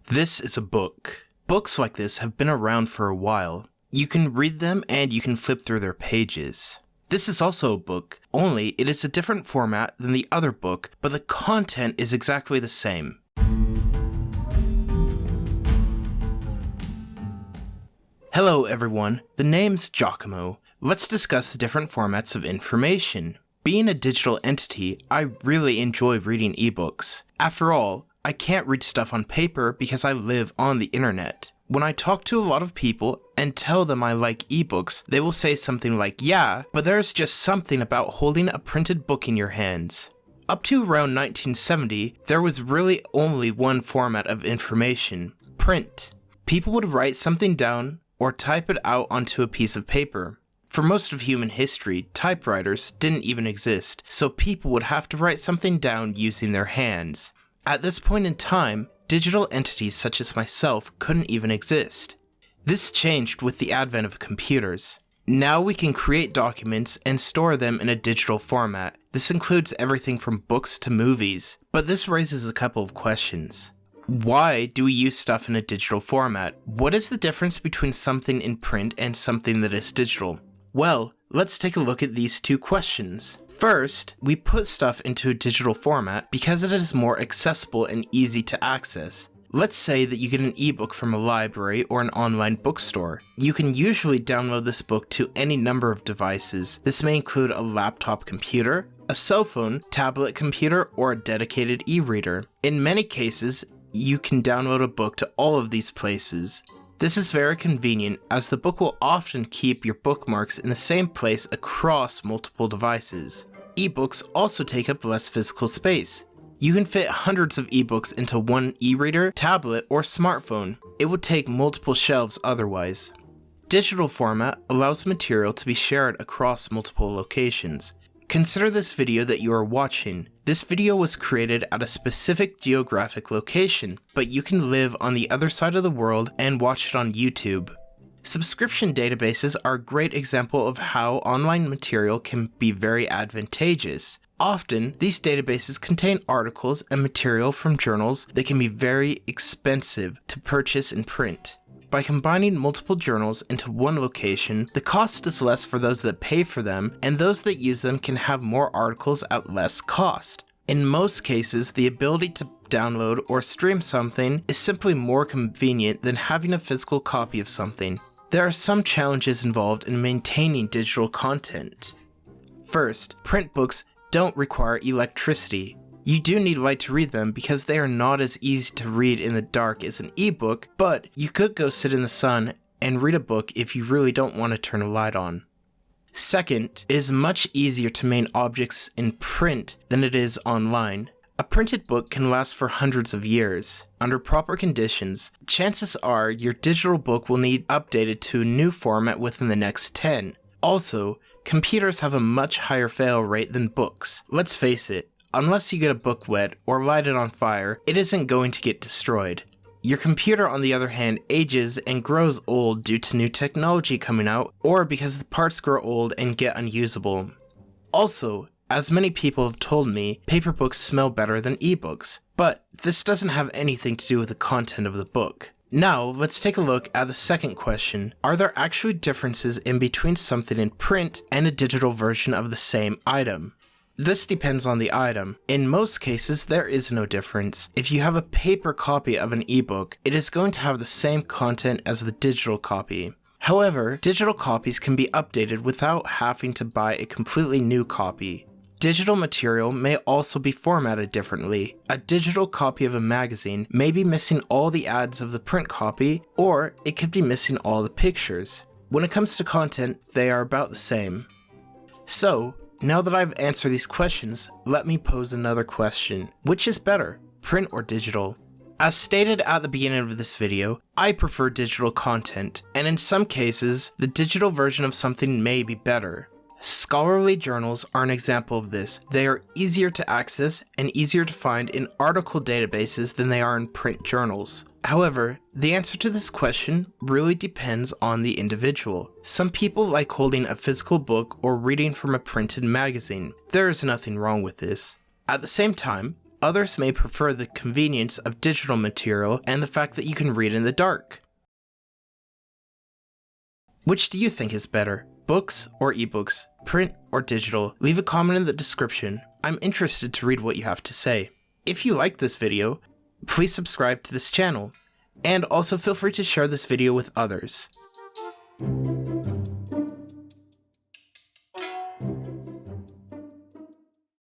This is a book. Books like this have been around for a while. You can read them and you can flip through their pages. This is also a book, only it is a different format than the other book, but the content is exactly the same. Hello everyone, the name's Giacamo. Let's discuss the different formats of information. Being a digital entity, I really enjoy reading ebooks. After all, I can't read stuff on paper because I live on the internet. When I talk to a lot of people and tell them I like ebooks, they will say something like, yeah, but there's just something about holding a printed book in your hands. Up to around 1970, there was really only one format of information, print. People would write something down or type it out onto a piece of paper. For most of human history, typewriters didn't even exist, so people would have to write something down using their hands. At this point in time, digital entities such as myself couldn't even exist. This changed with the advent of computers. Now we can create documents and store them in a digital format. This includes everything from books to movies, but this raises a couple of questions. Why do we use stuff in a digital format? What is the difference between something in print and something that is digital? Well, let's take a look at these two questions. First, we put stuff into a digital format because it is more accessible and easy to access. Let's say that you get an ebook from a library or an online bookstore. You can usually download this book to any number of devices. This may include a laptop computer, a cell phone, tablet computer, or a dedicated e-reader. In many cases, you can download a book to all of these places. This is very convenient as the book will often keep your bookmarks in the same place across multiple devices. Ebooks also take up less physical space. You can fit hundreds of ebooks into one e-reader, tablet, or smartphone. It would take multiple shelves otherwise. Digital format allows material to be shared across multiple locations. Consider this video that you are watching. This video was created at a specific geographic location, but you can live on the other side of the world and watch it on YouTube. Subscription databases are a great example of how online material can be very advantageous. Often, these databases contain articles and material from journals that can be very expensive to purchase in print. By combining multiple journals into one location, the cost is less for those that pay for them, and those that use them can have more articles at less cost. In most cases, the ability to download or stream something is simply more convenient than having a physical copy of something. There are some challenges involved in maintaining digital content. First, print books don't require electricity. You do need light to read them because they are not as easy to read in the dark as an ebook, but you could go sit in the sun and read a book if you really don't want to turn a light on. Second, it is much easier to maintain objects in print than it is online. A printed book can last for hundreds of years. Under proper conditions, chances are your digital book will need updated to a new format within the next 10. Also, computers have a much higher fail rate than books. Let's face it. Unless you get a book wet or light it on fire, it isn't going to get destroyed. Your computer, on the other hand, ages and grows old due to new technology coming out, or because the parts grow old and get unusable. Also, as many people have told me, paper books smell better than ebooks, but this doesn't have anything to do with the content of the book. Now, let's take a look at the second question. Are there actually differences in between something in print and a digital version of the same item? This depends on the item. In most cases, there is no difference. If you have a paper copy of an ebook, it is going to have the same content as the digital copy. However, digital copies can be updated without having to buy a completely new copy. Digital material may also be formatted differently. A digital copy of a magazine may be missing all the ads of the print copy, or it could be missing all the pictures. When it comes to content, they are about the same. So, now that I've answered these questions, let me pose another question. Which is better, print or digital? As stated at the beginning of this video, I prefer digital content, and in some cases, the digital version of something may be better. Scholarly journals are an example of this. They are easier to access and easier to find in article databases than they are in print journals. However, the answer to this question really depends on the individual. Some people like holding a physical book or reading from a printed magazine. There is nothing wrong with this. At the same time, Others may prefer the convenience of digital material and the fact that you can read in the dark. Which do you think is better? Books or ebooks? Print or digital? Leave a comment in the description. I'm interested to read what you have to say. If you liked this video, please subscribe to this channel, and also feel free to share this video with others.